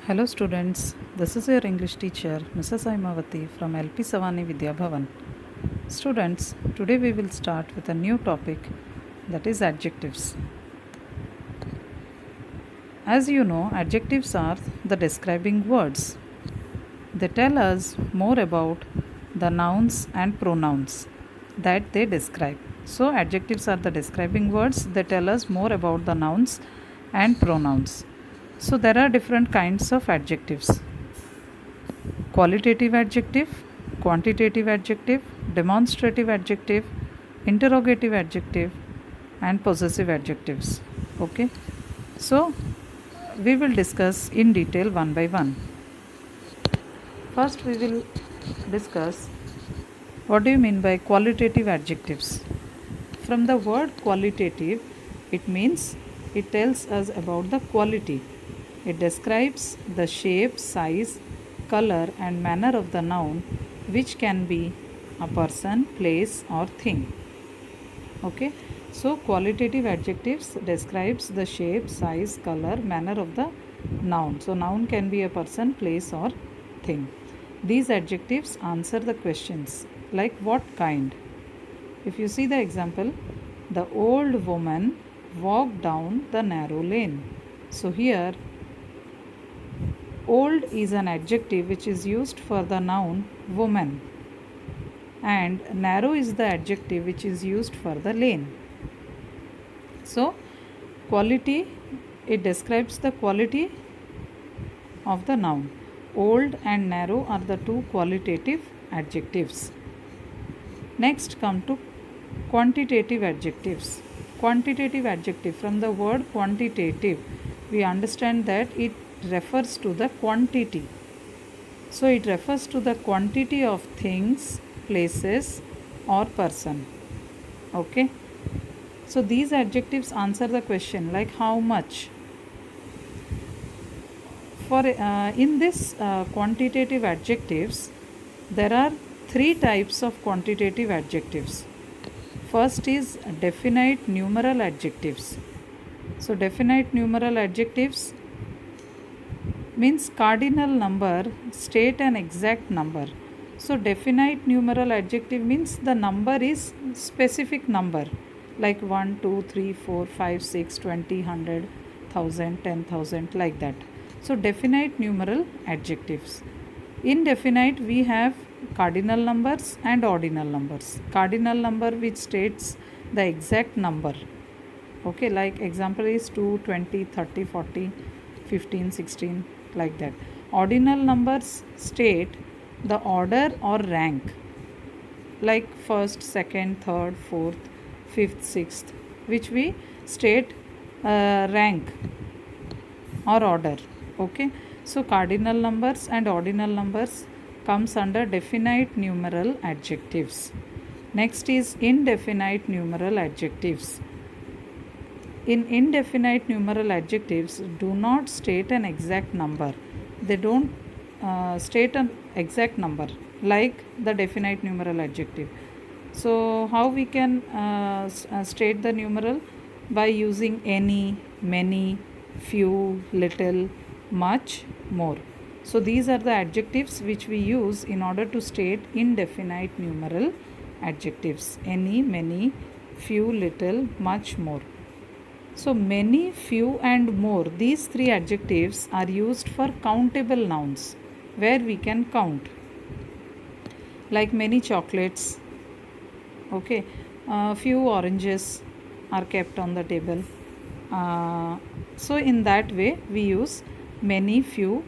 Hello students, this is your English teacher Mrs. Aimavati from LP Savani Vidya Bhavan. Students, today we will start with a new topic, that is adjectives. As you know, adjectives are the describing words. They tell us more about the nouns and pronouns that they describe. So adjectives are the describing words. They tell us more about the nouns and pronouns. So there are different kinds of adjectives: qualitative adjective, quantitative adjective, demonstrative adjective, interrogative adjective, and possessive adjectives. Okay, so we will discuss in detail one by one. First, we will discuss what do you mean by qualitative adjectives. From the word qualitative, it means it tells us about the quality. It describes the shape, size, color, and manner of the noun, which can be a person, place, or thing. Okay, so qualitative adjectives describes the shape, size, color, manner of the noun. So noun can be a person, place, or thing. These adjectives answer the questions like what kind. If you see the example, the old woman walked down the narrow lane. So here, old is an adjective which is used for the noun woman, and narrow is the adjective which is used for the lane. So, quality, it describes the quality of the noun. Old and narrow are the two qualitative adjectives. Next, come to quantitative adjectives. Quantitative adjective, from the word quantitative, we understand that it refers to the quantity. So it refers to the quantity of things, places, or person. Okay, so these adjectives answer the question like how much. For in this quantitative adjectives, there are three types of quantitative adjectives. First is definite numeral adjectives. So definite numeral adjectives means cardinal number state an exact number. So definite numeral adjective means the number is specific number like 1, 2, 3, 4, 5, 6, 20, 100, 1000, 10,000 like that. So definite numeral adjectives. In definite we have cardinal numbers and ordinal numbers. Cardinal number which states the exact number. Okay, like example is 2, 20, 30, 40, 15, 16 like that. Ordinal numbers state the order or rank like first, second, third, fourth, fifth, sixth, which we state rank or order. Okay, so cardinal numbers and ordinal numbers comes under definite numeral adjectives. Next is indefinite numeral adjectives. In indefinite numeral adjectives do not state an exact number. They don't state an exact number like the definite numeral adjective. So how we can state the numeral? By using any, many, few, little, much, more. So these are the adjectives which we use in order to state indefinite numeral adjectives: any, many, few, little, much, more. So many, few, and more, these three adjectives are used for countable nouns where we can count, like many chocolates. Okay, few oranges are kept on the table. So in that way we use many, few,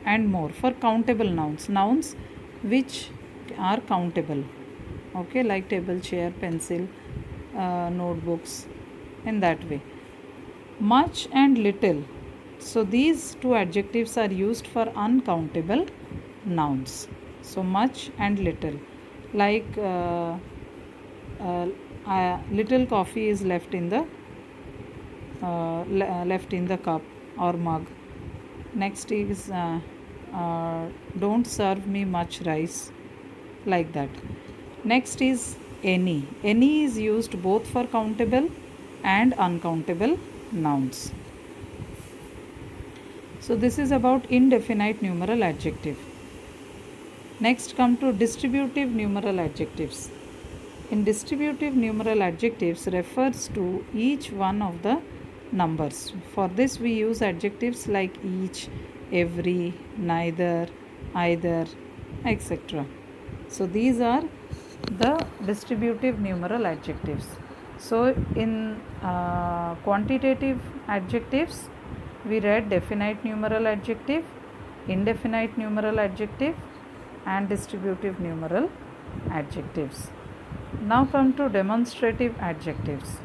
and more for countable nouns, nouns which are countable. Okay, like table, chair, pencil, notebooks, in that way. Much and little, so these two adjectives are used for uncountable nouns. So much and little, like little coffee is left in the cup or mug. Next is don't serve me much rice, like that. Next is any. Any is used both for countable and uncountable nouns. So this is about indefinite numeral adjective. Next come to distributive numeral adjectives. In distributive numeral adjectives refers to each one of the numbers. For this we use adjectives like each, every, neither, either, etc. So these are the distributive numeral adjectives. So in quantitative adjectives we read definite numeral adjective, indefinite numeral adjective and distributive numeral adjectives. Now come to demonstrative adjectives.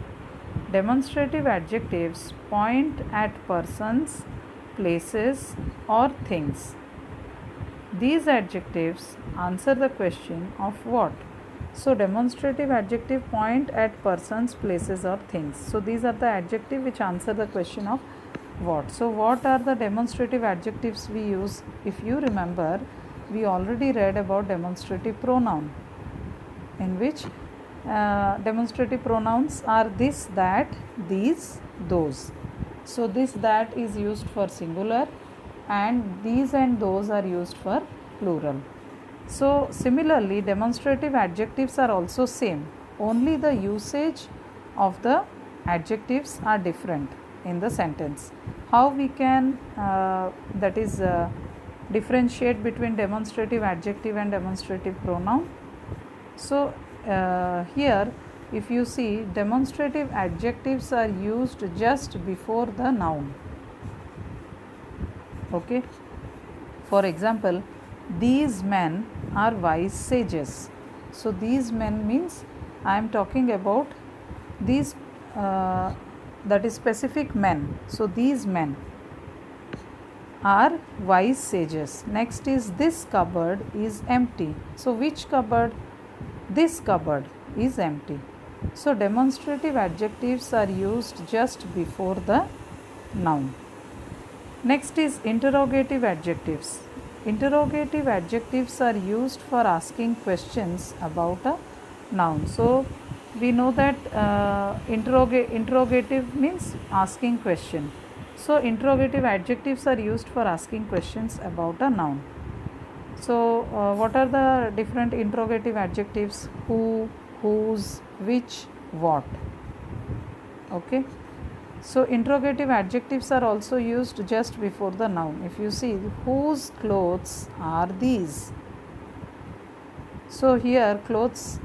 Demonstrative adjectives point at persons, places or things. These adjectives answer the question of what. So demonstrative adjective point at persons, places or things. So these are the adjectives which answer the question of what. So what are the demonstrative adjectives we use? If you remember, we already read about demonstrative pronoun, in which demonstrative pronouns are this, that, these, those. So this, that is used for singular and these and those are used for plural. So similarly demonstrative adjectives are also same, only the usage of the adjectives are different in the sentence. How we can differentiate between demonstrative adjective and demonstrative pronoun? So here if you see, demonstrative adjectives are used just before the noun. Okay, for example, these men are wise sages. So these men means I am talking about these that is specific men. So these men are wise sages. Next is this cupboard is empty. So which cupboard? This cupboard is empty. So demonstrative adjectives are used just before the noun. Next is interrogative adjectives. Interrogative adjectives are used for asking questions about a noun. So we know that interrogative means asking question. So interrogative adjectives are used for asking questions about a noun. So what are the different interrogative adjectives? Who, whose, which, what. Okay. So interrogative adjectives are also used just before the noun. If you see, whose clothes are these? So here clothes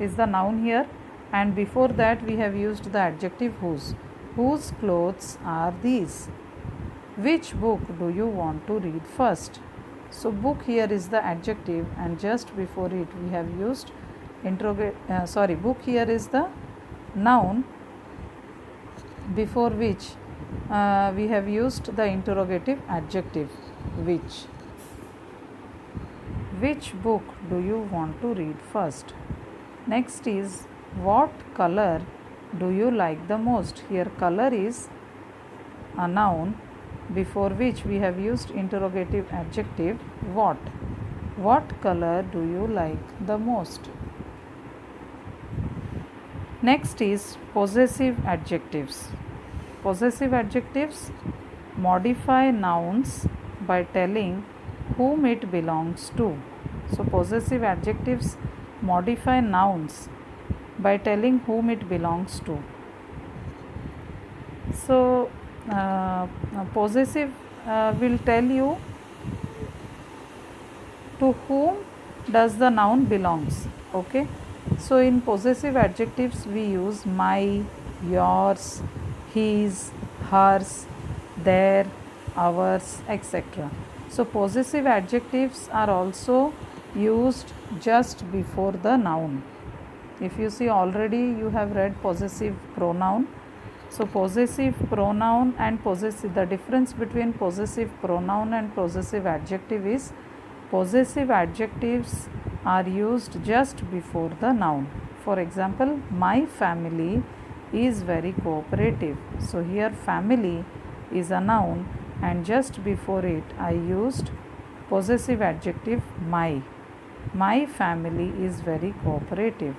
is the noun here, and before that we have used the adjective whose. Whose clothes are these? Which book do you want to read first? So book here is the adjective and just before it we have used book here is the noun before which we have used the interrogative adjective which. Which book do you want to read first? Next is what color do you like the most? Here color is a noun before which we have used interrogative adjective what. What color do you like the most? Next is possessive adjectives. Possessive adjectives modify nouns by telling whom it belongs to. So possessive adjectives modify nouns by telling whom it belongs to. So possessive will tell you to whom does the noun belongs. Okay. So in possessive adjectives we use my, yours, his, hers, their, ours, etc. So possessive adjectives are also used just before the noun. If you see, already you have read possessive pronoun. So possessive pronoun and possessive, the difference between possessive pronoun and possessive adjective is possessive adjectives are used just before the noun. For example, my family is very cooperative. So here family is a noun and just before it I used possessive adjective my. My family is very cooperative.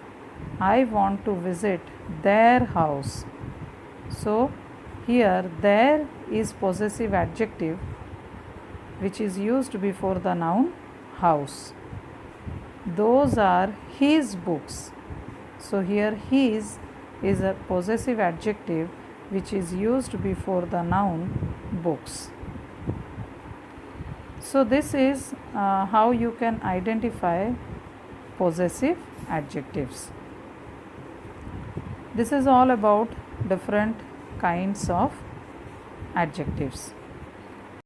I want to visit their house. So Here there is possessive adjective which is used before the noun house. Those are his books. So here his is a possessive adjective which is used before the noun books. So this is how you can identify possessive adjectives. This is all about different kinds of adjectives.